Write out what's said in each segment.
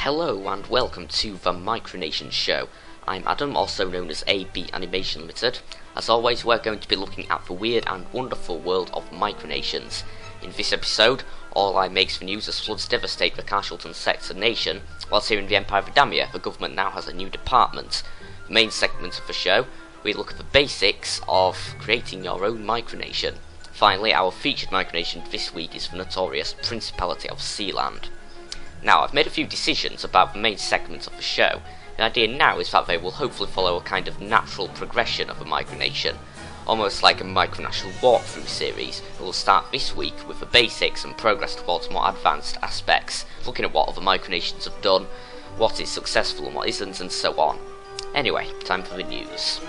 Hello and welcome to the Micronations Show. I'm Adam, also known as AB Animation Limited. As always, we're going to be looking at the weird and wonderful world of Micronations. In this episode, All I makes the news as floods devastate the Carshalton sector nation, whilst here in the Empire of Adamia, the government now has a new department. The main segment of the show, we look at the basics of creating your own micronation. Finally, our featured micronation this week is the notorious Principality of Sealand. Now, I've made a few decisions about the main segments of the show. The idea now is that they will hopefully follow a kind of natural progression of a micronation, almost like a micronational walkthrough series. We'll start this week with the basics and progress towards more advanced aspects, looking at what other micronations have done, what is successful and what isn't, and so on. Anyway, time for the news.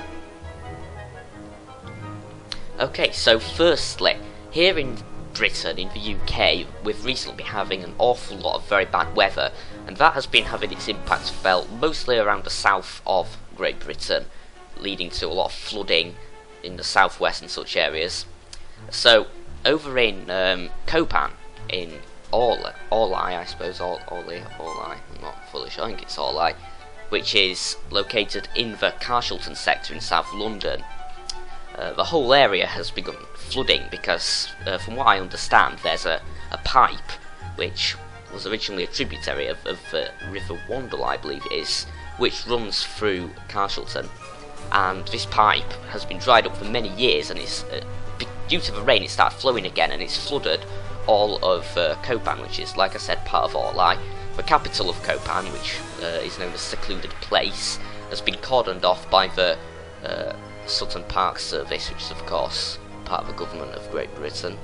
Okay, so firstly, here in Britain, in the UK, we've recently been having an awful lot of very bad weather, and that has been having its impacts felt mostly around the south of Great Britain, leading to a lot of flooding in the southwest and such areas. So, over in Copan, in Orley, I suppose, Orley, I'm not fully sure, I think it's Orley, which is located in the Carshalton sector in South London. The whole area has begun flooding because, from what I understand, there's a pipe which was originally a tributary of the River Wandle, I believe it is, which runs through Carshalton, and this pipe has been dried up for many years, and it's due to the rain it started flowing again, and it's flooded all of Copan, which is, like I said, part of Orley. The capital of Copan, which is known as Secluded Place, has been cordoned off by the Sutton Park Service, which is of course part of the government of Great Britain.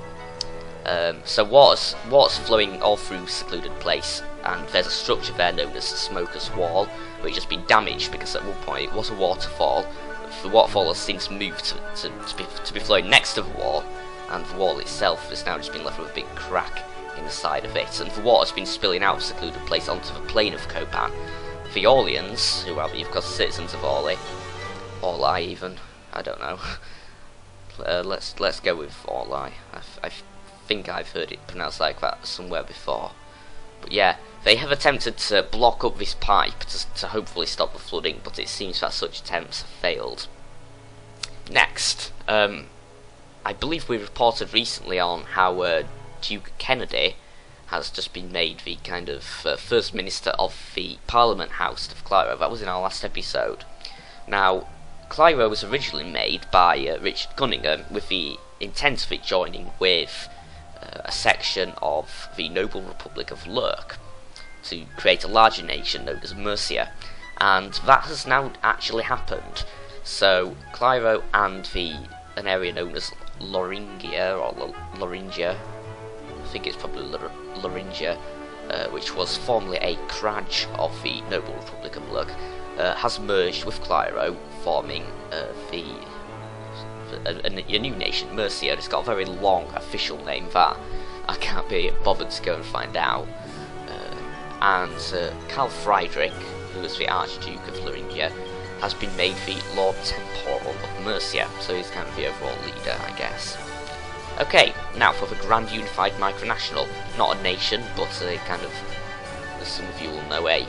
So water's flowing all through Secluded Place, and there's a structure there known as the Smoker's Wall, which has been damaged because at one point it was a waterfall. The waterfall has since moved to be flowing next to the wall, and the wall itself has now just been left with a big crack in the side of it, and the water's been spilling out of Secluded Place onto the plain of Copan. The Orleans, who are the, of course, citizens of Orley even, I don't know. Let's go with Orley. I think I've heard it pronounced like that somewhere before. But yeah, they have attempted to block up this pipe to hopefully stop the flooding, but it seems that such attempts have failed. Next, I believe we reported recently on how Duke Kennedy has just been made the kind of First Minister of the Parliament House of Cliro. That was in our last episode. Now, Cliro was originally made by Richard Cunningham with the intent of it joining with a section of the Noble Republic of Lurk to create a larger nation known as Mercia, and that has now actually happened. So Cliro and an area known as Loringia, I think it's probably Loringia, which was formerly a Kraj of the Noble Republic of Lurk, has merged with Cliro, forming a new nation, Mercia. It's got a very long official name that I can't be bothered to go and find out. And Carl Friedrich, who was the Archduke of Thuringia, has been made the Lord Temporal of Mercia, so he's kind of the overall leader, I guess. Okay, now for the Grand Unified Micronational, not a nation, but a kind of, as some of you will know, a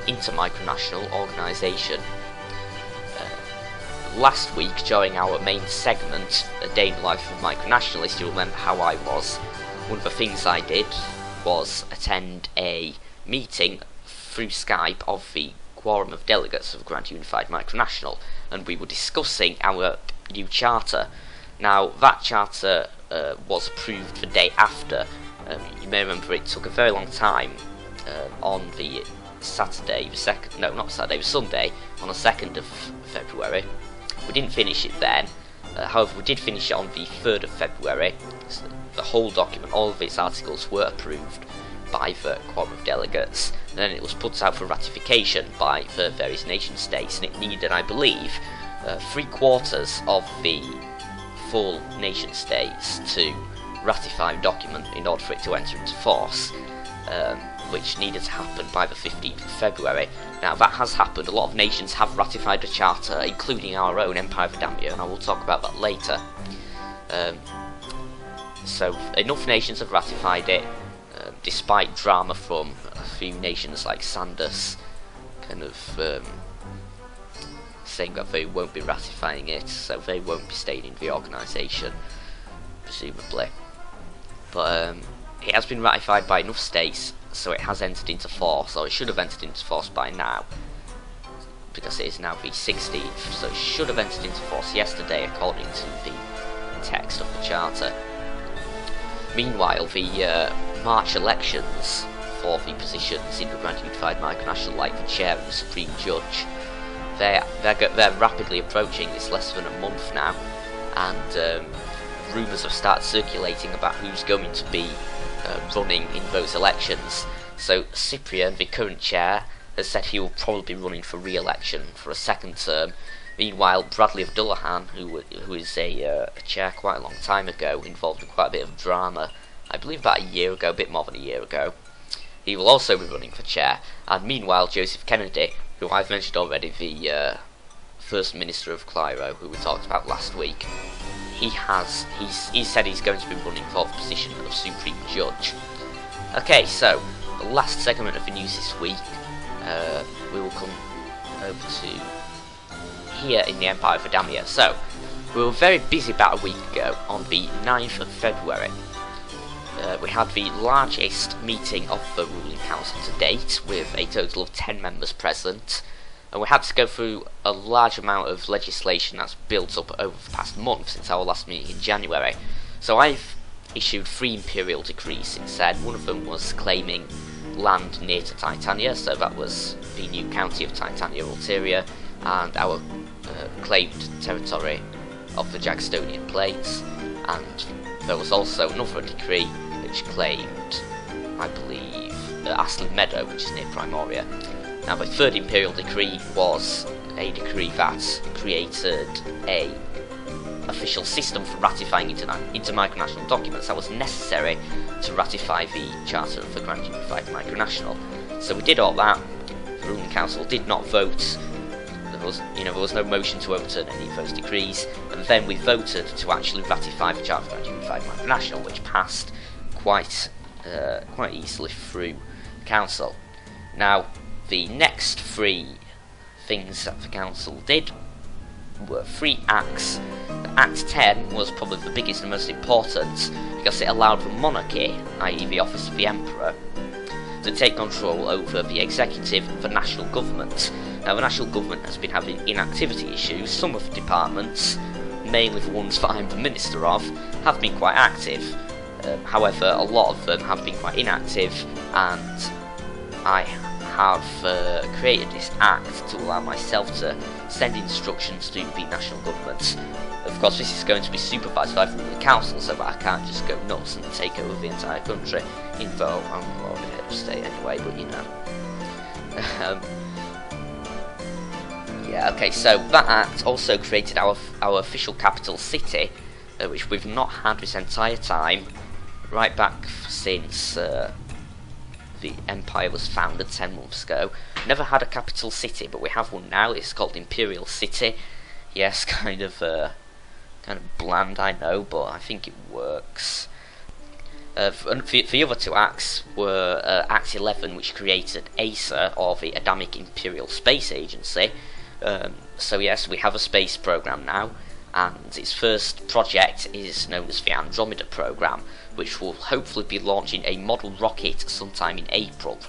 inter-micronational organisation. Last week, during our main segment, A Day in the Life of a Micronationalist, you remember how I was. One of the things I did was attend a meeting through Skype of the quorum of delegates of the Grand Unified Micronational, and we were discussing our new charter. Now, that charter was approved the day after. You may remember it took a very long time on the Sunday, on the 2nd of February. We didn't finish it then, however we did finish it on the 3rd of February. So the whole document, all of its articles were approved by the quorum of delegates, and then it was put out for ratification by the various nation states, and it needed, I believe, 3/4 of the full nation states to ratify the document in order for it to enter into force, which needed to happen by the 15th of February. Now that has happened. A lot of nations have ratified the charter, including our own Empire of Adamia, and I will talk about that later. So enough nations have ratified it. despite drama from a few nations like Sandus kind of saying that they won't be ratifying it, so they won't be staying in the organisation, presumably. But it has been ratified by enough states, so it has entered into force, or it should have entered into force by now, because it is now the 16th, so it should have entered into force yesterday according to the text of the Charter. Meanwhile, the March elections for the positions in the Grand Unified Micronational, like the Chair and the Supreme Judge, they're rapidly approaching. It's less than a month now, and rumours have started circulating about who's going to be running in those elections. So Cyprian, the current chair, has said he will probably be running for re-election for a second term. Meanwhile, Bradley of Dullahan, who is a chair quite a long time ago, involved in quite a bit of drama, I believe about a year ago, a bit more than a year ago, he will also be running for chair. And meanwhile, Joseph Kennedy, who I've mentioned already, the First Minister of Cairo, who we talked about last week, he said he's going to be running for the position of Supreme Judge. Okay, so the last segment of the news this week, we will come over to here in the Empire of Adamia. So, we were very busy about a week ago, on the 9th of February. We had the largest meeting of the ruling council to date, with a total of 10 members present, and we had to go through a large amount of legislation that's built up over the past month since our last meeting in January. So I've issued 3 imperial decrees since then. One of them was claiming land near to Titania, so that was the new county of Titania Ulteria, and our claimed territory of the Jagstonian Plains. And there was also another decree which claimed, I believe, Astley Meadow, which is near Primoria. Now, the 3rd imperial decree was a decree that created a official system for ratifying intermicronational documents that was necessary to ratify the Charter of the Grand Unified Micronational. So we did all that. The ruling council did not vote. There was no motion to overturn any of those decrees, and then we voted to actually ratify the Charter of the Grand Unified Micronational, which passed quite easily through the council. Now, the next 3 things that the council did were 3 acts. Act 10 was probably the biggest and most important, because it allowed the monarchy, i.e. the office of the emperor, to take control over the executive and the national government. Now, the national government has been having inactivity issues. Some of the departments, mainly the ones that I'm the minister of, have been quite active. However, a lot of them have been quite inactive, and I have created this act to allow myself to send instructions to the national government. Of course, this is going to be supervised by the council, so that I can't just go nuts and take over the entire country, even though I'm already head of state anyway, but you know. Yeah, okay, so that act also created our official capital city, which we've not had this entire time, right back since the empire was founded 10 months ago. Never had a capital city, but we have one now. It's called Imperial City. Yes, kind of bland, I know, but I think it works. The other 2 acts were Act 11, which created ASA, or the Adamic Imperial Space Agency. So yes, we have a space program now, and its first project is known as the Andromeda program, which will hopefully be launching a model rocket sometime in April,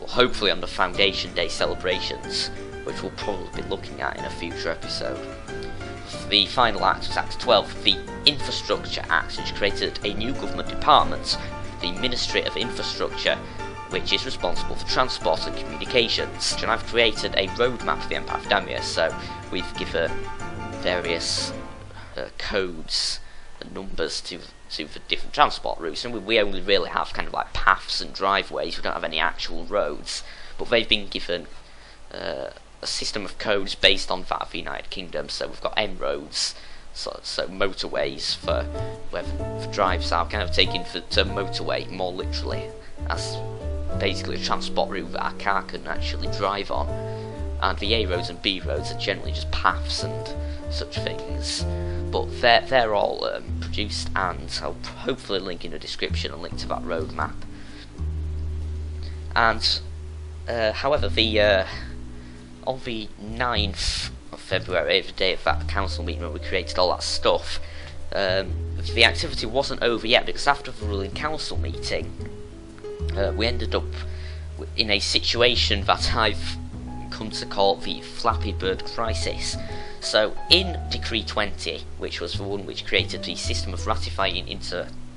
hopefully on the Foundation Day celebrations, which we'll probably be looking at in a future episode. The final act was Act 12, the Infrastructure Act, which created a new government department, the Ministry of Infrastructure, which is responsible for transport and communications. And I've created a roadmap for the Empire of Damia, so we've given various codes and numbers to the different transport routes, and we only really have kind of like paths and driveways. We don't have any actual roads, but they've been given a system of codes based on that of the United Kingdom. So we've got M-roads, so motorways for where the drives are kind of taken to motorway more literally, as basically a transport route that a car can actually drive on. And the A roads and B roads are generally just paths and such things, but they're all produced, and I'll hopefully link in the description a link to that roadmap And however, on the 9th of February, the day of that council meeting where we created all that stuff, the activity wasn't over yet, because after the ruling council meeting, we ended up in a situation that I've come to call the Flappy Bird crisis. So in Decree 20, which was the one which created the system of ratifying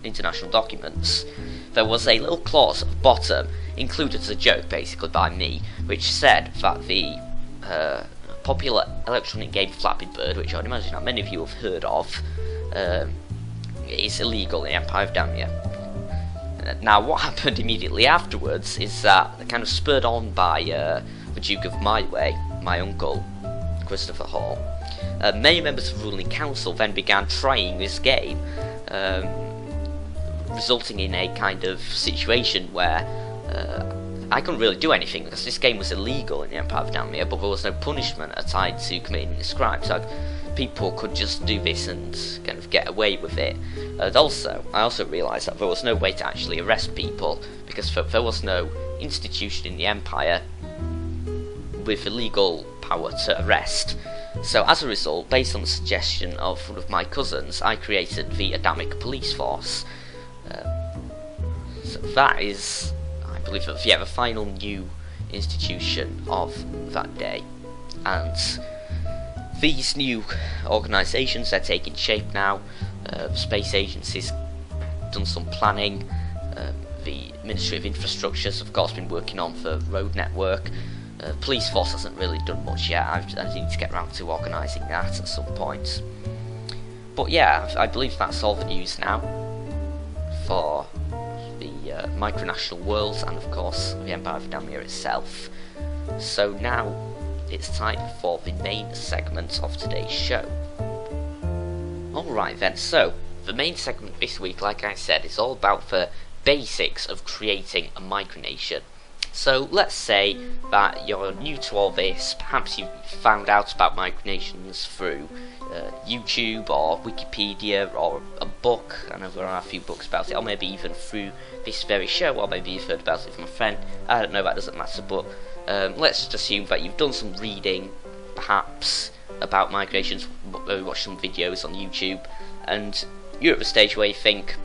international documents, there was a little clause at the bottom, included as a joke basically by me, which said that the popular electronic game Flappy Bird, which I'd imagine that many of you have heard of, is illegal in the Empire of Damia. Now, what happened immediately afterwards is that, kind of spurred on by the Duke of My Way, my uncle, Christopher Hall, many members of the ruling council then began trying this game, resulting in a kind of situation where I couldn't really do anything, because this game was illegal in the Empire of Damia, but there was no punishment tied to committing this crime, so people could just do this and kind of get away with it. I also realised that there was no way to actually arrest people, because there was no institution in the Empire with the legal power to arrest. So as a result, based on the suggestion of one of my cousins, I created the Adamic Police Force. So that is, I believe, the final new institution of that day. And these new organisations are taking shape now. The Space Agency's done some planning. The Ministry of Infrastructure has, of course, been working on the road network. Police force hasn't really done much yet. I need to get around to organising that at some point. But yeah, I believe that's all the news now for the micronational world and, of course, the Empire of Damia itself. So now it's time for the main segment of today's show. Alright then, so the main segment this week, like I said, is all about the basics of creating a micronation. So let's say that you're new to all this, perhaps you found out about micronations through YouTube or Wikipedia or a book. I know there are a few books about it, or maybe even through this very show, or maybe you've heard about it from a friend. I don't know, that doesn't matter, but let's just assume that you've done some reading, perhaps, about migrations, maybe watched some videos on YouTube, and you're at the stage where you think,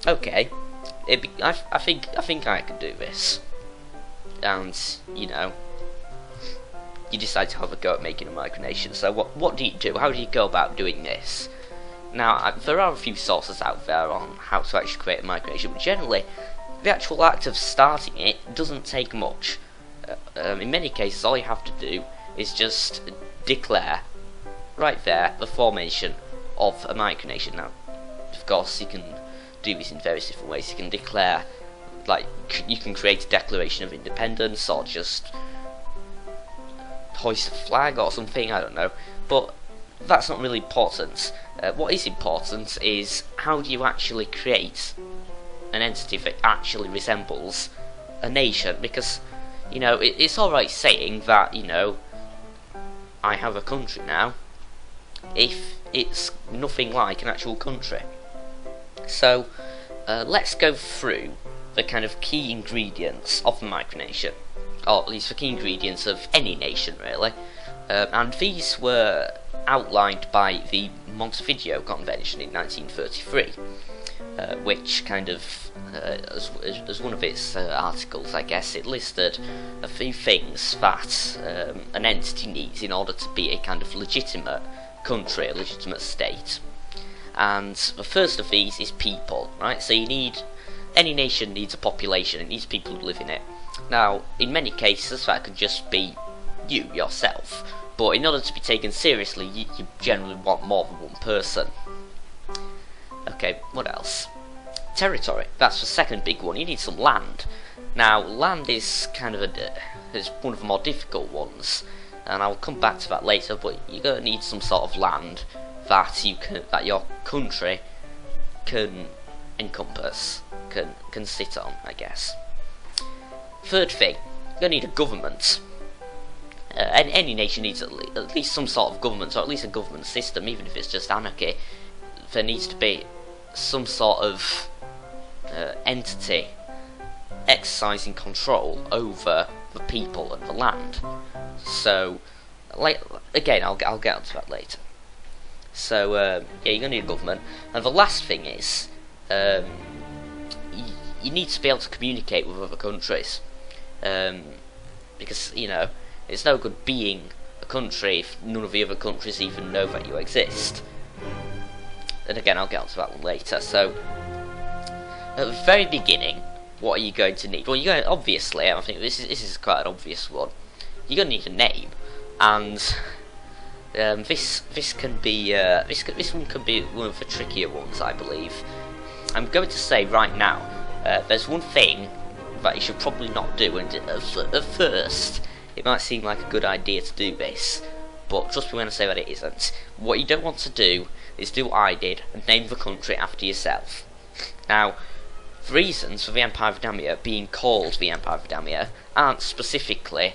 okay, I think I could do this. And, you know, you decide to have a go at making a micronation. So what do you do? How do you go about doing this? Now, there are a few sources out there on how to actually create a micronation, but generally, the actual act of starting it doesn't take much. In many cases, all you have to do is just declare, right there, the formation of a micronation. Now, of course, you can do this in various different ways. You can declare, like, you can create a declaration of independence, or just hoist a flag or something, I don't know, but that's not really important. What is important is how do you actually create an entity that actually resembles a nation, because, you know, it's alright saying that, you know, I have a country now, if it's nothing like an actual country. So, let's go through the kind of key ingredients of the micronation, or at least the key ingredients of any nation, really. And these were outlined by the Montevideo Convention in 1933, which kind of, as one of its articles, I guess, it listed a few things that an entity needs in order to be a kind of legitimate country, a legitimate state. And the first of these is people, right? So any nation needs a population, it needs people who live in it. Now, in many cases, that could just be you, yourself, but in order to be taken seriously, you generally want more than one person. Okay, what else? Territory, that's the second big one. You need some land. Now, land is kind of is one of the more difficult ones, and I'll come back to that later, but you're going to need some sort of land that your country can encompass, can sit on, I guess. Third thing, you're going to need a government. Any nation needs at least some sort of government, or at least a government system, even if it's just anarchy. There needs to be some sort of entity exercising control over the people and the land. So, like, again, I'll get onto that later. So, yeah, you're gonna need a government, and the last thing is, you need to be able to communicate with other countries, because, you know, it's no good being a country if none of the other countries even know that you exist. And again, I'll get onto that one later. So, at the very beginning, what are you going to need? Well, you're going, obviously, I think this is quite an obvious one. You're going to need a name, and this can be this one can be one of the trickier ones, I believe. I'm going to say right now, there's one thing that you should probably not do, and at first it might seem like a good idea to do this, but trust me when I say that it isn't. What you don't want to do is do what I did and name the country after yourself. Now, the reasons for the Empire of Damia being called the Empire of Damia aren't specifically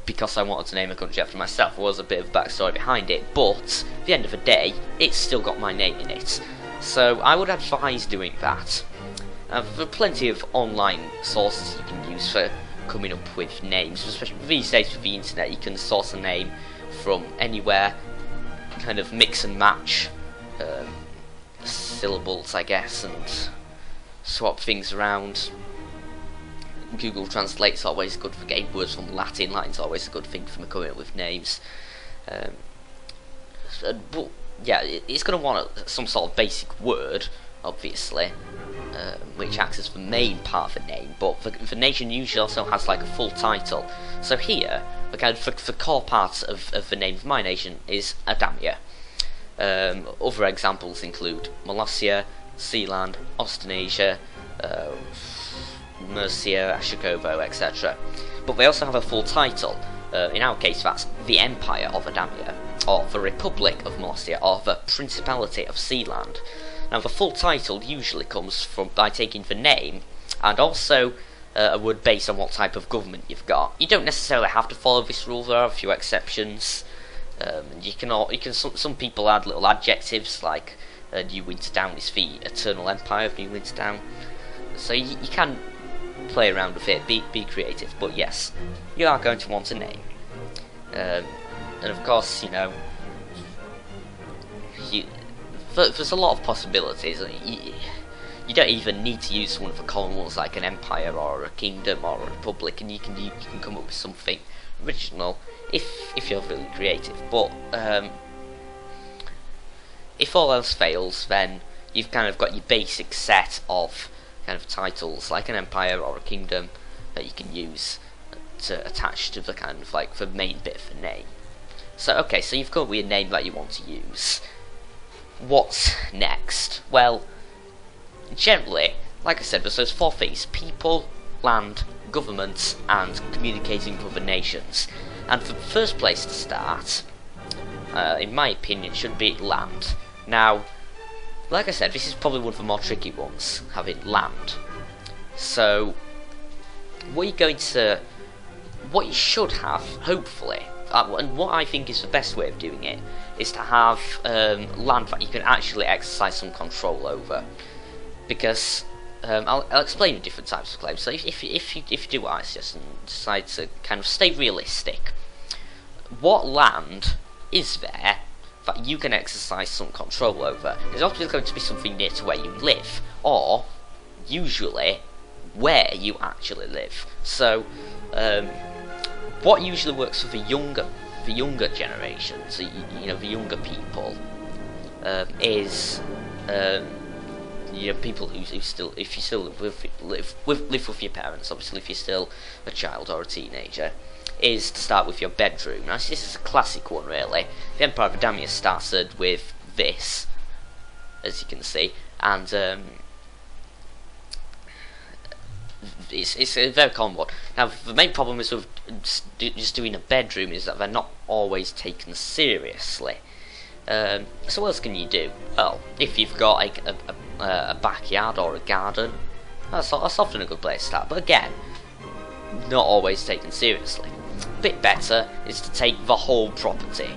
because I wanted to name a country after myself. There was a bit of backstory behind it, but at the end of the day, it's still got my name in it. So I would advise doing that. There are plenty of online sources you can use for coming up with names, especially these days with the internet. You can source a name from anywhere, kind of mix and match syllables, I guess, and swap things around. Google Translate's always good for getting words from Latin. Latin's always a good thing for coming up with names. But yeah, it's going to want some sort of basic word, obviously, which acts as the main part of the name. But the nation usually also has like a full title. So here, the kind of the core part of the name of my nation is Adamia. Other examples include Molossia, Sealand, Australasia, Mercia, Ashakovo, etc. But they also have a full title. In our case, that's the Empire of Adamia, or the Republic of Molossia, or the Principality of Sealand. Now, the full title usually comes by taking the name and also a word based on what type of government you've got. You don't necessarily have to follow this rule. There are a few exceptions. Some people add little adjectives like New Winterdown is the Eternal Empire of New Winterdown. So you can play around with it, be creative. But yes, you are going to want a name, and of course, you know, there's a lot of possibilities. You don't even need to use one of the common ones like an empire or a kingdom or a republic, and you can come up with something original if you're really creative. But if all else fails, then you've kind of got your basic set of kind of titles like an empire or a kingdom that you can use to attach to the kind of like the main bit of the name. So okay, so you've got a name that you want to use. What's next? Well, generally, like I said, there's those four things: people, land, governments, and communicating with other nations. And the first place to start, in my opinion, should be land. Now, like I said, this is probably one of the more tricky ones, having land. So, what you should have, hopefully, and what I think is the best way of doing it, is to have land that you can actually exercise some control over. Because I'll explain the different types of claims. So if you do what I suggest and decide to kind of stay realistic, what land is there that you can exercise some control over? It's obviously going to be something near to where you live, or usually where you actually live. So what usually works for the younger generation, so you know, the younger people, is you know, people who still, if you still live with your parents, obviously if you're still a child or a teenager, is to start with your bedroom. Now this is a classic one, really. The Empire of Adamia started with this, as you can see, and it's a very common one. Now the main problem is with just doing a bedroom is that they're not always taken seriously. So what else can you do? Well, if you've got like a backyard or a garden, that's often a good place to start. But again, not always taken seriously. A bit better is to take the whole property.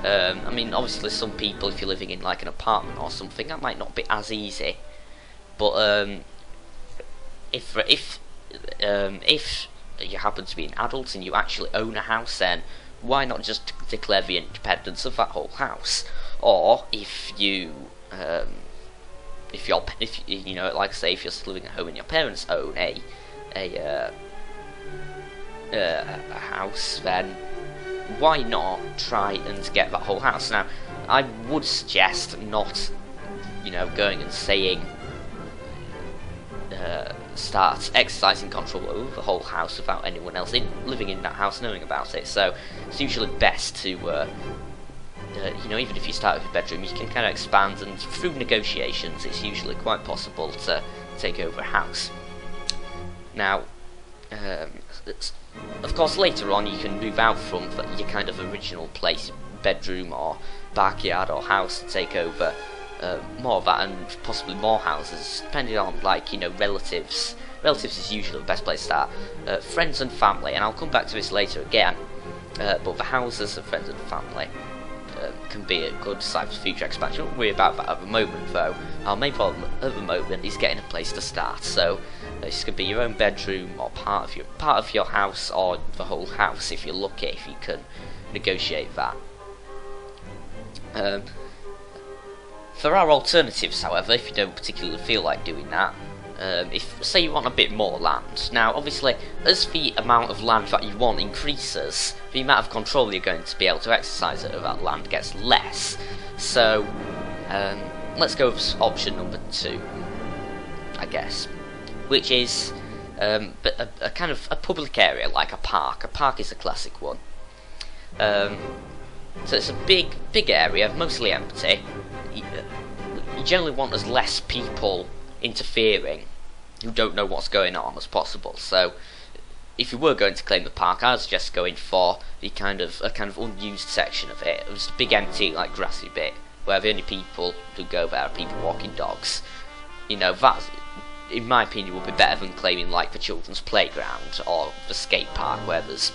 I mean, obviously, some people, if you're living in like an apartment or something, that might not be as easy. But if if you happen to be an adult and you actually own a house, then why not just declare the independence of that whole house? Or if you you know, like I say, if you're still living at home and your parents own a house, then why not try and get that whole house? Now, I would suggest not, you know, going and saying start exercising control over the whole house without anyone else living in that house knowing about it. So it's usually best to you know, even if you start with a bedroom, you can kind of expand, and through negotiations it's usually quite possible to take over a house. Now, of course, later on you can move out from your kind of original place, bedroom or backyard or house, to take over more of that, and possibly more houses, depending on, like, you know, relatives. Relatives is usually the best place to start. Friends and family, and I'll come back to this later again, but the houses of friends and family can be a good site for future expansion. Don't worry about that at the moment, though. Our main problem at the moment is getting a place to start. So this could be your own bedroom, or part of your house, or the whole house if you're lucky, if you can negotiate that. There are alternatives, however, if you don't particularly feel like doing that. If, say, you want a bit more land. Now, obviously, as the amount of land that you want increases, the amount of control you're going to be able to exercise over that land gets less. So, let's go with option number 2, I guess, which is a kind of a public area, like a park. A park is a classic one. So it's a big area, mostly empty. You generally want as less people interfering who don't know what's going on as possible. So if you were going to claim the park, I'd suggest going for a kind of unused section of it. It was a big empty, like, grassy bit where the only people who go there are people walking dogs. You know, that, in my opinion, would be better than claiming, like, the children's playground or the skate park where there's,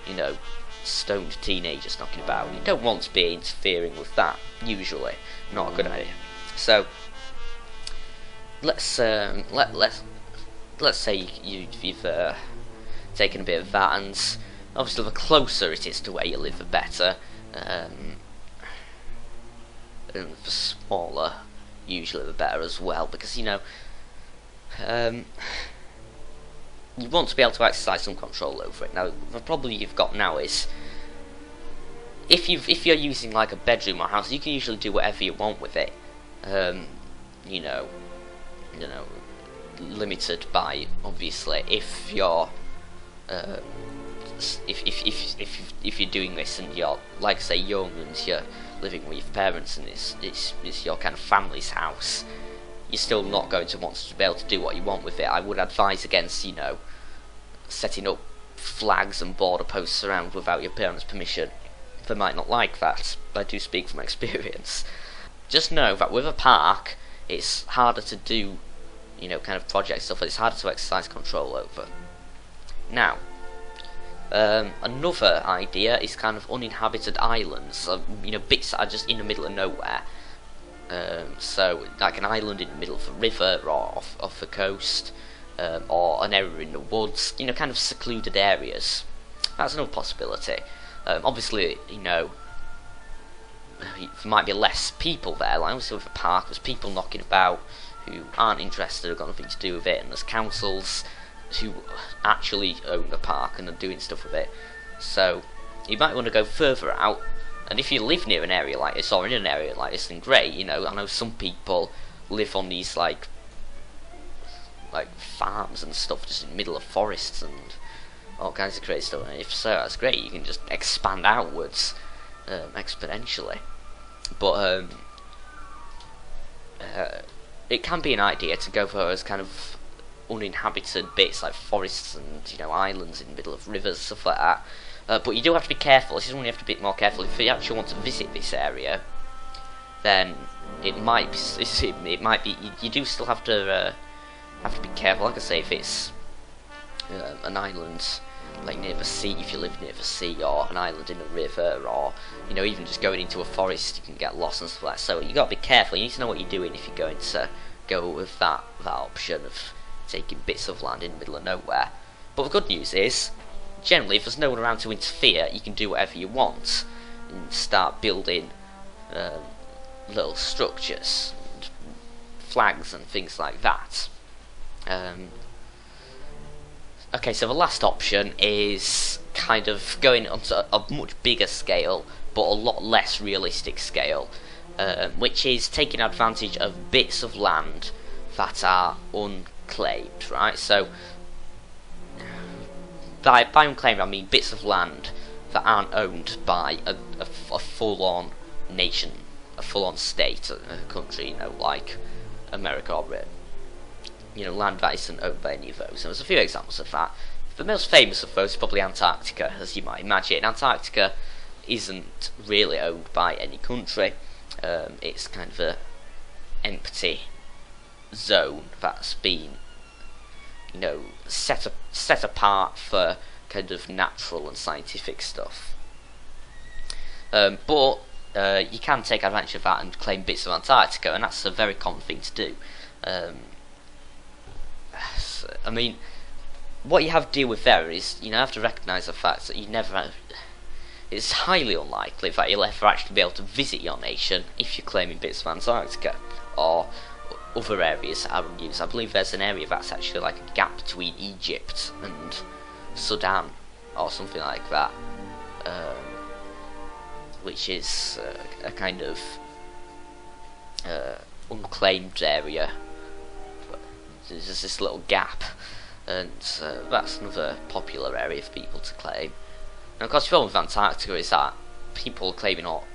you know, stoned teenagers knocking about. You don't want to be interfering with that, usually. Not a good idea. So let's say you've taken a bit of that, and obviously the closer it is to where you live, the better. And the smaller, usually the better as well, because, you know, you want to be able to exercise some control over it. Now, the problem you've got now is, if you're using, like, a bedroom or house, you can usually do whatever you want with it. You know, limited by, obviously, if you're if you're doing this and you're, like, say, young and you're living with your parents and it's your kind of family's house, you're still not going to want to be able to do what you want with it. I would advise against, you know, setting up flags and border posts around without your parents' permission. They might not like that, but I do speak from experience. Just know that with a park, it's harder to do, you know, kind of project stuff, it's harder to exercise control over. Now, another idea is kind of uninhabited islands, you know, bits that are just in the middle of nowhere. So, like an island in the middle of a river or off the coast, or an area in the woods, you know, kind of secluded areas. That's another possibility. Obviously, you know, there might be less people there. Like, obviously with a park, there's people knocking about who aren't interested or got nothing to do with it, and there's councils who actually own the park and are doing stuff with it. So you might want to go further out, and if you live near an area like this or in an area like this, then great. You know, I know some people live on these like farms and stuff just in the middle of forests and all kinds of crazy stuff, and if so, that's great. You can just expand outwards exponentially. But it can be an idea to go for those kind of uninhabited bits like forests and, you know, islands in the middle of rivers, stuff like that. But you do have to be careful. This is when you have to be more careful. If you actually want to visit this area, then it might be you do still have to be careful. Like I say, if it's an island like near the sea, if you live near the sea, or an island in a river, or, you know, even just going into a forest, you can get lost and stuff like that. So you got to be careful. You need to know what you're doing if you're going to go with that option of taking bits of land in the middle of nowhere. But the good news is, generally, if there's no one around to interfere, you can do whatever you want and start building little structures, and flags, and things like that. Okay, so the last option is kind of going onto a much bigger scale, but a lot less realistic scale, which is taking advantage of bits of land that are unclaimed, right? So, by unclaimed, I mean bits of land that aren't owned by a full-on nation, a full-on state, a country, you know, like America or Britain. You know, land that isn't owned by any of those. And there's a few examples of that. The most famous of those is probably Antarctica, as you might imagine. Antarctica isn't really owned by any country. It's kind of a empty zone that's been, you know, set apart for kind of natural and scientific stuff. But you can take advantage of that and claim bits of Antarctica, and that's a very common thing to do. I mean, what you have to deal with there is, you know, you have to recognise the fact that it's highly unlikely that you'll ever actually be able to visit your nation if you're claiming bits of Antarctica or other areas that are unused. I believe there's an area that's actually like a gap between Egypt and Sudan or something like that, which is a kind of unclaimed area. There's just this little gap, and that's another popular area for people to claim. And of course, the problem with Antarctica is that people are claiming all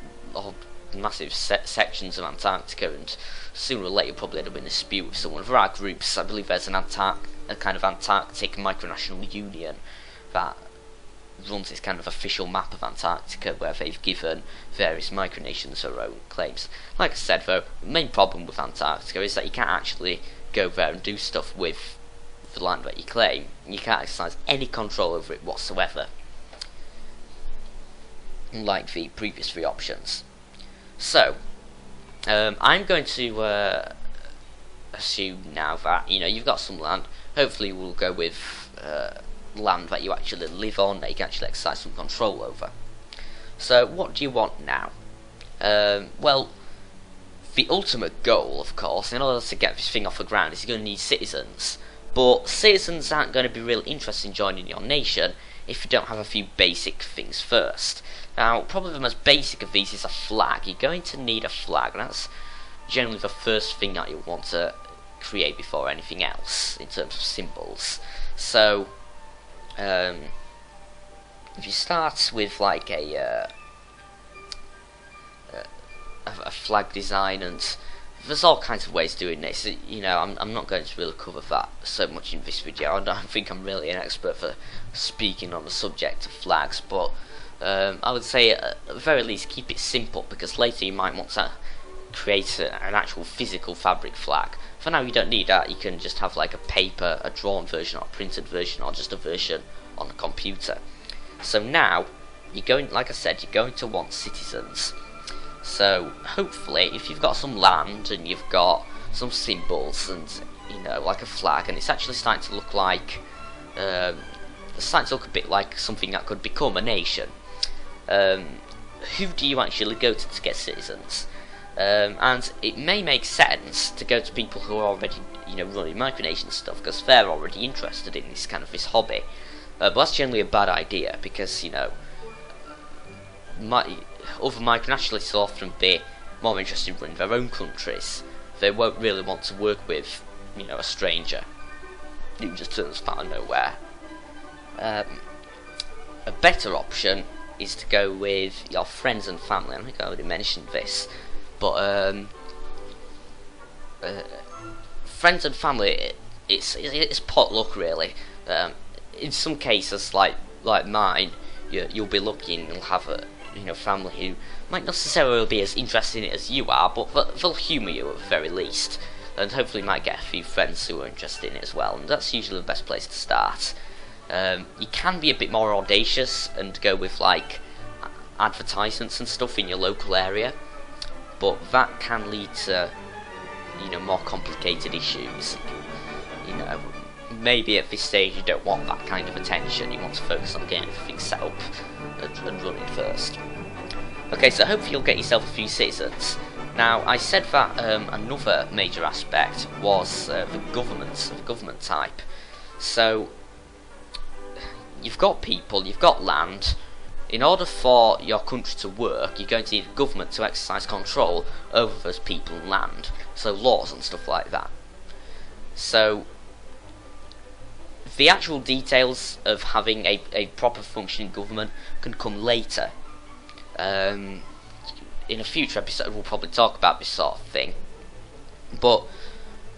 massive sections of Antarctica, and sooner or later you'll probably end up in a dispute with someone. There are groups, I believe there's a kind of Antarctic Micronational Union that runs this kind of official map of Antarctica, where they've given various micronations their own claims. Like I said though, the main problem with Antarctica is that you can't actually go there and do stuff with the land that you claim. You can't exercise any control over it whatsoever, unlike the previous three options. So, I'm going to assume now that, you know, you've got some land. Hopefully we'll go with land that you actually live on, that you can actually exercise some control over. So, what do you want now? Well, the ultimate goal, of course, in order to get this thing off the ground, is you're going to need citizens. But citizens aren't going to be really interested in joining your nation if you don't have a few basic things first. Now, probably the most basic of these is a flag. You're going to need a flag, and that's generally the first thing that you'll want to create before anything else in terms of symbols. So, if you start with like a flag design, and there's all kinds of ways of doing this. You know, I'm not going to really cover that so much in this video. I don't think I'm really an expert for speaking on the subject of flags, but I would say at the very least keep it simple, because later you might want to create an actual physical fabric flag. For now you don't need that. You can just have like a drawn version or a printed version, or just a version on a computer. So now you're going, like I said, you're going to want citizens. So hopefully, if you've got some land and you've got some symbols and, you know, like a flag, and it's actually starting to look like it's starting to look a bit like something that could become a nation. Who do you actually go to get citizens? And it may make sense to go to people who are already, you know, running Micronation stuff, because they're already interested in this kind of this hobby. But that's generally a bad idea, because, you know, other micronationalists will often be more interested in running their own countries. They won't really want to work with, you know, a stranger who just turns up out of nowhere. A better option is to go with your friends and family. I think I already mentioned this, but friends and family, it's potluck really. In some cases, like mine, you'll be lucky and you'll have a, you know, family who might not necessarily be as interested in it as you are, but they'll humour you at the very least, and hopefully you might get a few friends who are interested in it as well, and that's usually the best place to start. You can be a bit more audacious and go with like advertisements and stuff in your local area, but that can lead to, you know, more complicated issues. You know, maybe at this stage you don't want that kind of attention. You want to focus on getting everything set up and running first. Okay, so hopefully you'll get yourself a few citizens. Now, I said that another major aspect was the government type. So, you've got people, you've got land. In order for your country to work, you're going to need a government to exercise control over those people and land. So, laws and stuff like that. So, the actual details of having a proper functioning government can come later. In a future episode we'll probably talk about this sort of thing. But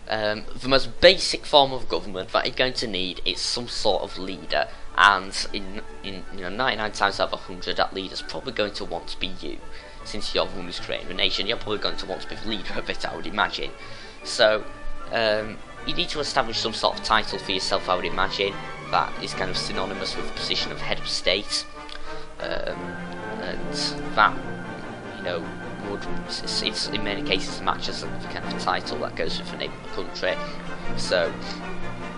the most basic form of government that you're going to need is some sort of leader, and in 99 times out of 100 that leader's probably going to want to be you. Since you're the one who's creating the nation, you're probably going to want to be the leader of it, I would imagine. So you need to establish some sort of title for yourself, I would imagine, that is kind of synonymous with the position of head of state. And that, it's in many cases matches the kind of title that goes with the name of the country. So,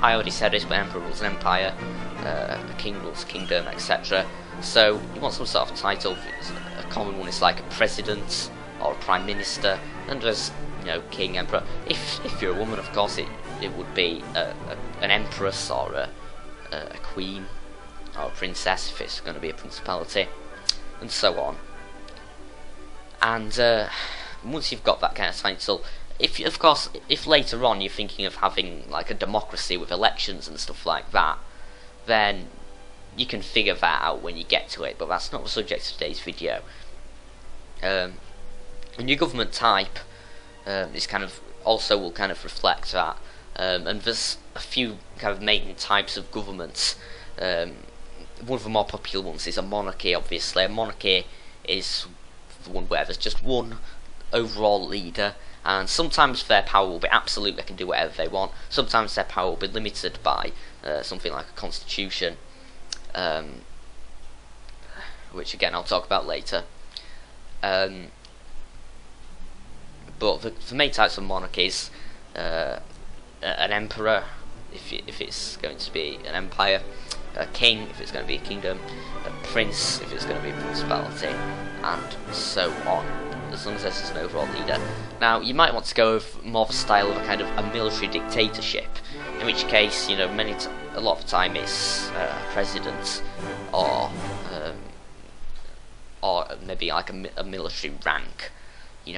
I already said this, but emperor rules an empire, a king rules a kingdom, etc. So, you want some sort of title. A common one is like a president or a prime minister, and there's, king, emperor. If you're a woman, of course, it would be an empress or a queen or a princess if it's going to be a principality, and so on. And once you've got that kind of title, if later on you're thinking of having like a democracy with elections and stuff like that, then you can figure that out when you get to it. But that's not the subject of today's video. And your government type is will kind of reflect that. And there's a few kind of main types of governments. One of the more popular ones is a monarchy. Obviously, a monarchy is the one where there's just one overall leader, and sometimes their power will be absolute, they can do whatever they want. Sometimes their power will be limited by something like a constitution, which again I'll talk about later. But the main types of monarchies, an emperor if it's going to be an empire, a king if it's going to be a kingdom, a prince if it's going to be a principality, and so on, as long as there's an overall leader. Now, you might want to go with more of a style of a military dictatorship, in which case, a lot of the time it's a president, or maybe like a military rank,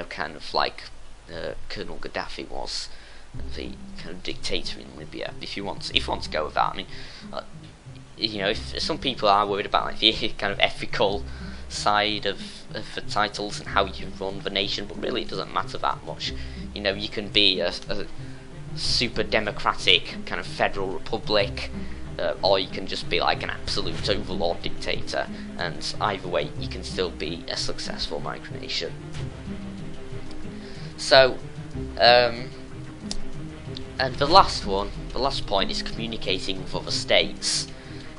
kind of like Colonel Gaddafi was, the kind of dictator in Libya. If you want to go with that, I mean, if some people are worried about the kind of ethical side of the titles and how you run the nation, but really it doesn't matter that much. You can be a super democratic kind of federal republic, or you can just be like an absolute overlord dictator, and either way you can still be a successful micronation. So, and the last point is communicating with other states.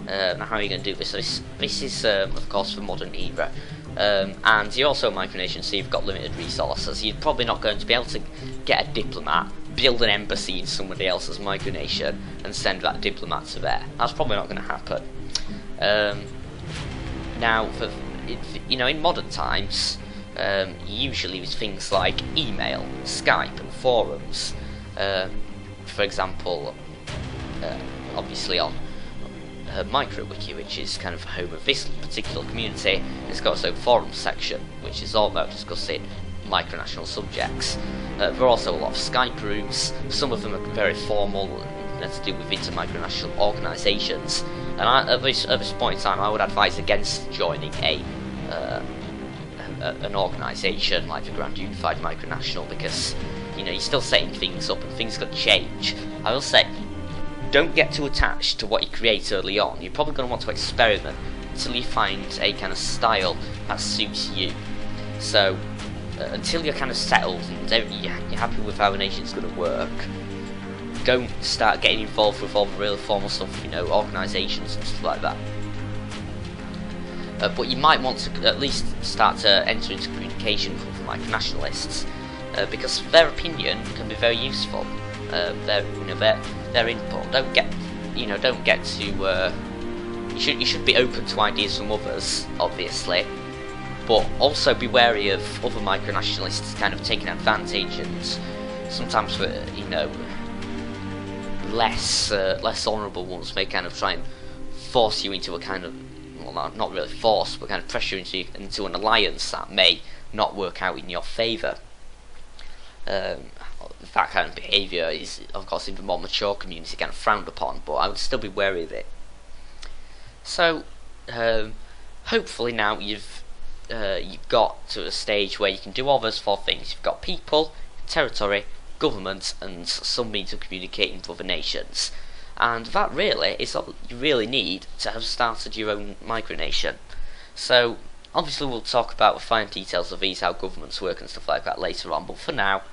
How are you going to do this? So this is, of course, the modern era. And you're also a micronation, so you've got limited resources. You're probably not going to be able to get a diplomat, build an embassy in somebody else's micronation, and send that diplomat to there. That's probably not going to happen. Now, in modern times, usually with things like email, Skype, and forums. For example, obviously on MicroWiki, which is kind of the home of this particular community, it's got its own forum section, which is all about discussing micronational subjects. There are also a lot of Skype rooms. Some of them are very formal, to do with inter-micronational organisations. And at this point in time, I would advise against joining an organisation like the Grand Unified Micronational, because you're still setting things up and things could change. I will say, don't get too attached to what you create early on. You're probably going to want to experiment until you find a kind of style that suits you. So, until you're kind of settled and you're happy with how the nation's going to work, don't start getting involved with all the real formal stuff, organisations and stuff like that. But you might want to at least start to enter into communication with micronationalists, because their opinion can be very useful. Their input. Don't get don't get to. You should be open to ideas from others, obviously, but also be wary of other micronationalists kind of taking advantage, and sometimes for less honourable ones may kind of try and force you into a kind of, well, not really force, but kind of pressure into an alliance that may not work out in your favour. That kind of behaviour is, of course, in the more mature community kind of frowned upon, but I would still be wary of it. So, hopefully now you've got to a stage where you can do all those four things. You've got people, territory, government, and some means of communicating with other nations. And that really is all you really need to have started your own micronation. So, obviously we'll talk about the fine details of these, how governments work and stuff like that later on, but for now,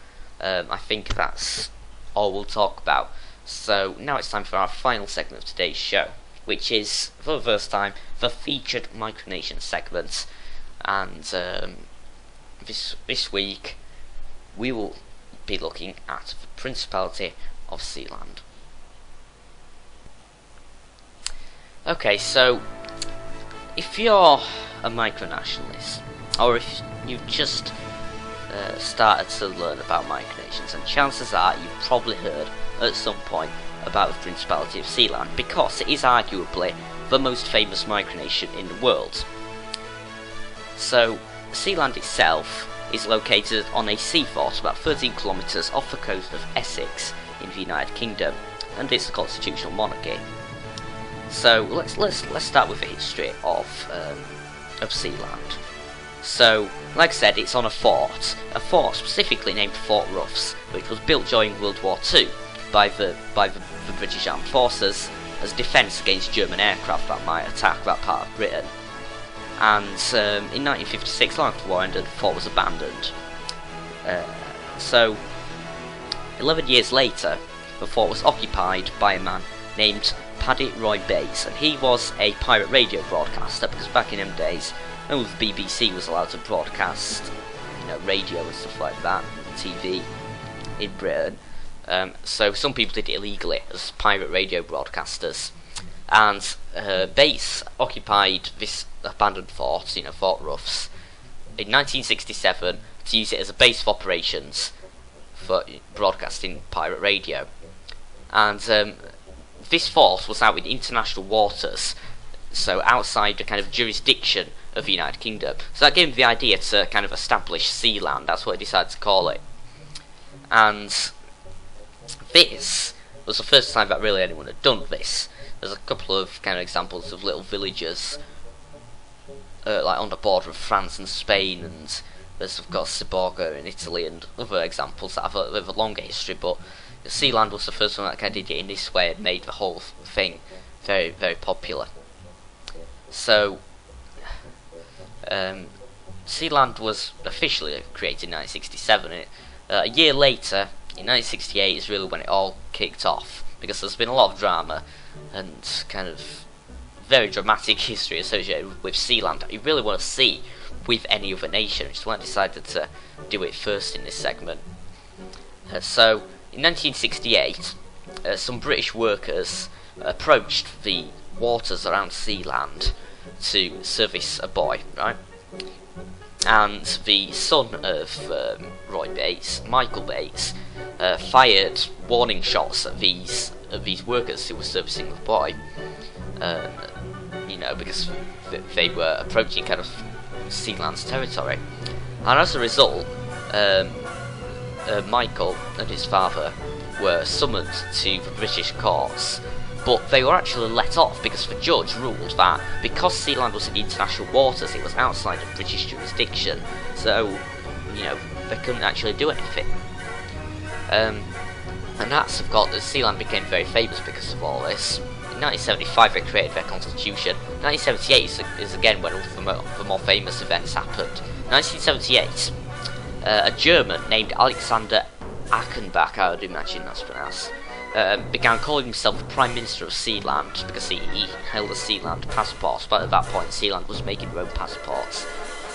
I think that's all we'll talk about. So, now it's time for our final segment of today's show, which is, for the first time, the featured Micronation segment. And this week we will be looking at the Principality of Sealand. Okay, so if you're a micronationalist, or if you've just started to learn about micronations, and chances are you've probably heard at some point about the Principality of Sealand, because it is arguably the most famous micronation in the world. So, Sealand itself is located on a sea fort about 13 kilometres off the coast of Essex in the United Kingdom, and it's a constitutional monarchy. So let's start with the history of Sealand. So, like I said, it's on a fort specifically named Fort Roughs, which was built during World War II by the British Armed Forces as defence against German aircraft that might attack that part of Britain. And in 1956, long after the war ended, the fort was abandoned. So, 11 years later, the fort was occupied by a man named Paddy Roy Bates, and he was a pirate radio broadcaster, because back in them days, only the BBC was allowed to broadcast, radio and stuff like that, TV in Britain. So some people did it illegally as pirate radio broadcasters, and Bates occupied this abandoned fort, Fort Roughs, in 1967 to use it as a base of operations for broadcasting pirate radio. And this fort was out in international waters, so outside the kind of jurisdiction of the United Kingdom. So that gave him the idea to kind of establish Sealand. That's what he decided to call it. And this was the first time that really anyone had done this. There's a couple of kind of examples of little villages like on the border of France and Spain, and there's of course Ciborga in Italy and other examples that have a bit of a longer history, but Sealand was the first one that kind of did it in this way and made the whole thing very, very popular. So, Sealand was officially created in 1967, and a year later, in 1968, is really when it all kicked off, because there's been a lot of drama and kind of very dramatic history associated with Sealand that you really want to see with any other nation, which is why I decided to do it first in this segment. So, in 1968, some British workers approached the waters around Sealand to service a boy, right? And the son of Roy Bates, Michael Bates, fired warning shots at these workers who were servicing the boy, because they were approaching kind of Sealand's territory. And as a result, Michael and his father were summoned to the British courts, but they were actually let off because the judge ruled that because Sealand was in international waters, it was outside of British jurisdiction, so they couldn't actually do anything. And that's, of course, Sealand became very famous because of all this. In 1975 they created their constitution. 1978 is again when all the more famous events happened. 1978, a German named Alexander Achenbach, I would imagine that's pronounced, began calling himself the Prime Minister of Sealand because he held a Sealand passport, but at that point Sealand was making their own passports.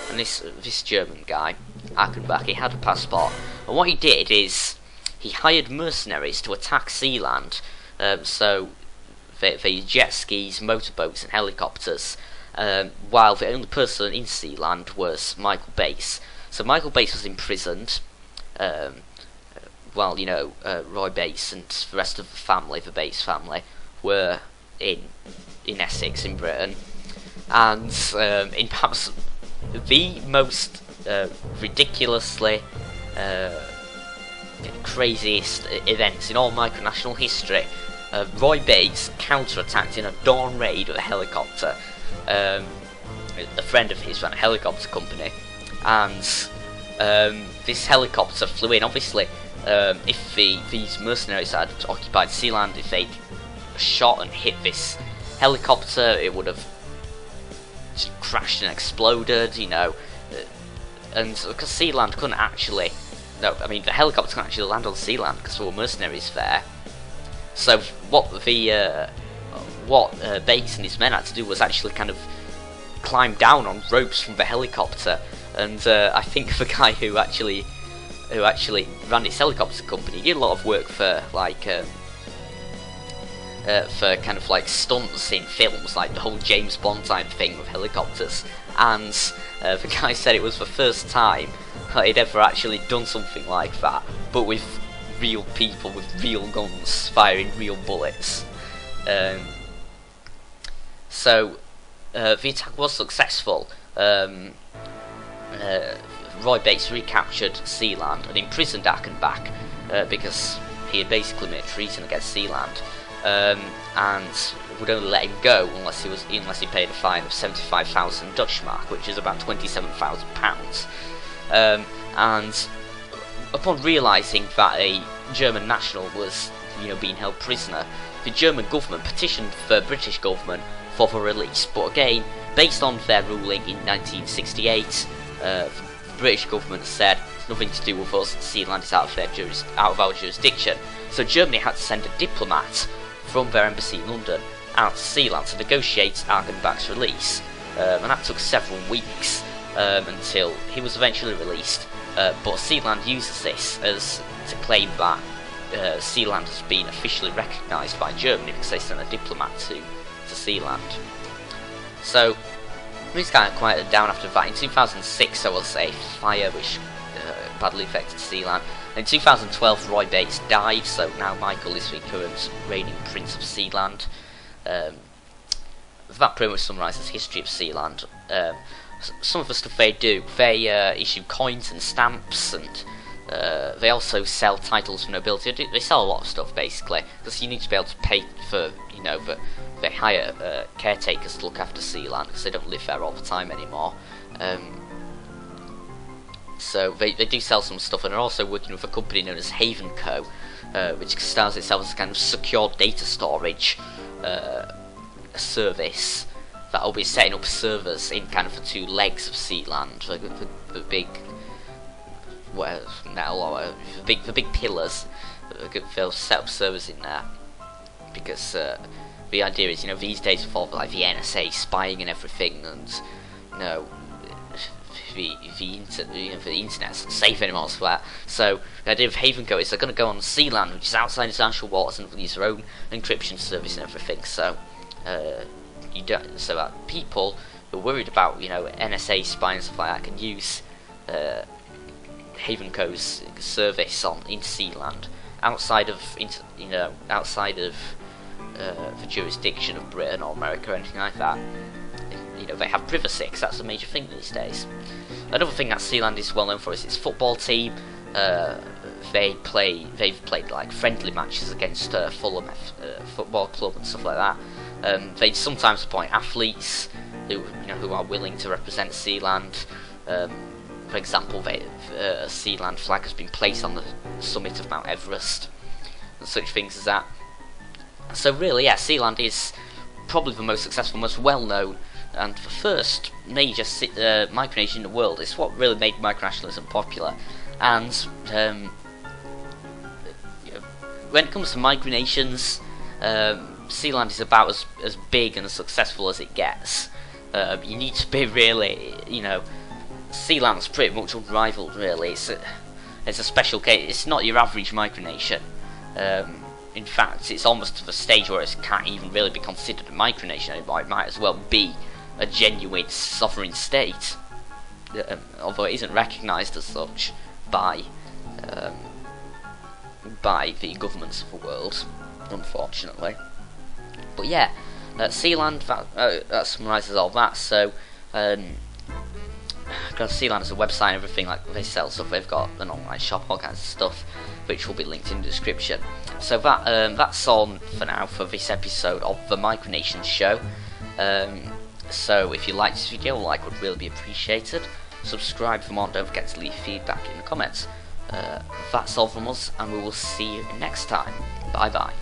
And this German guy, Achenbach, he had a passport, and what he did is he hired mercenaries to attack Sealand, so They used jet skis, motorboats and helicopters, while the only person in Sealand was Michael Bates. So Michael Bates was imprisoned, while Roy Bates and the rest of the family, the Bates family, were in Essex in Britain. And in perhaps the most ridiculously craziest events in all micronational history, Roy Bates counter-attacked in a dawn raid with a helicopter. A friend of his ran a helicopter company, and this helicopter flew in. Obviously, if these mercenaries had occupied Sealand, if they'd shot and hit this helicopter, it would have just crashed and exploded, and because Sealand couldn't actually, the helicopter couldn't actually land on Sealand because there were mercenaries there. So what Bates and his men had to do was actually kind of climb down on ropes from the helicopter, and I think the guy who actually ran his helicopter company did a lot of work for kind of like stunts in films, like the whole James Bond type thing with helicopters, and the guy said it was the first time that he'd ever actually done something like that, but with real people with real guns firing real bullets. So the attack was successful. Roy Bates recaptured Sealand and imprisoned Achenbach because he had basically made treason against Sealand, and would only let him go unless he paid a fine of 75,000 Dutch mark, which is about £27,000. And upon realising that a German national was being held prisoner, the German government petitioned the British government for the release, but again, based on their ruling in 1968, the British government said it's nothing to do with us, Sealand is out of our jurisdiction. So Germany had to send a diplomat from their embassy in London out to Sealand to negotiate Achenbach's release, and that took several weeks until he was eventually released. But Sealand uses this as to claim that Sealand has been officially recognised by Germany because they sent a diplomat to Sealand. So things kind of quieted down after that. In 2006 there was a fire which badly affected Sealand. In 2012 Roy Bates died, so now Michael is the current reigning Prince of Sealand. That pretty much summarises the history of Sealand. Some of the stuff they do, they issue coins and stamps, and they also sell titles for nobility. They sell a lot of stuff basically, because you need to be able to pay for, they hire caretakers to look after Sealand because they don't live there all the time anymore. So they do sell some stuff, and are also working with a company known as Haven Co, which styles itself as a kind of secure data storage service that will be setting up servers in kind of the two legs of Sealand, the big the big pillars. They'll set up servers in there because the idea is, these days with all like the NSA spying and everything, and the internet's not safe anymore for that. So the idea of Haven Co is they're going to go on Sealand, which is outside international waters, and use their own encryption service and everything. So so that people who are worried about NSA spying and stuff like that can use Haven Co's service in Sealand outside of the jurisdiction of Britain or America or anything like that. They have privacy, 'cause that's a major thing these days. Another thing that Sealand is well known for is its football team. They've played like friendly matches against Fulham football club and stuff like that. They sometimes appoint athletes who are willing to represent Sealand. For example, a Sealand flag has been placed on the summit of Mount Everest and such things as that. So really, yeah, Sealand is probably the most successful, most well-known, and the first major micronation in the world. It's what really made micronationalism popular. And when it comes to micronations, Sealand is about as big and as successful as it gets. You need to be really, Sealand's pretty much unrivaled, really. It's a special case. It's not your average micronation. in fact, it's almost to the stage where it can't even really be considered a micronation anymore. It might as well be a genuine sovereign state, although it isn't recognised as such by the governments of the world, unfortunately. But yeah, Sealand, that summarises all that. So, Sealand is a website and everything, like they sell stuff. They've got an online shop, all kinds of stuff, which will be linked in the description. So that's all for now for this episode of the Micronations Show. So if you liked this video, a like would really be appreciated. Subscribe for more, and don't forget to leave feedback in the comments. That's all from us, and we will see you next time. Bye bye.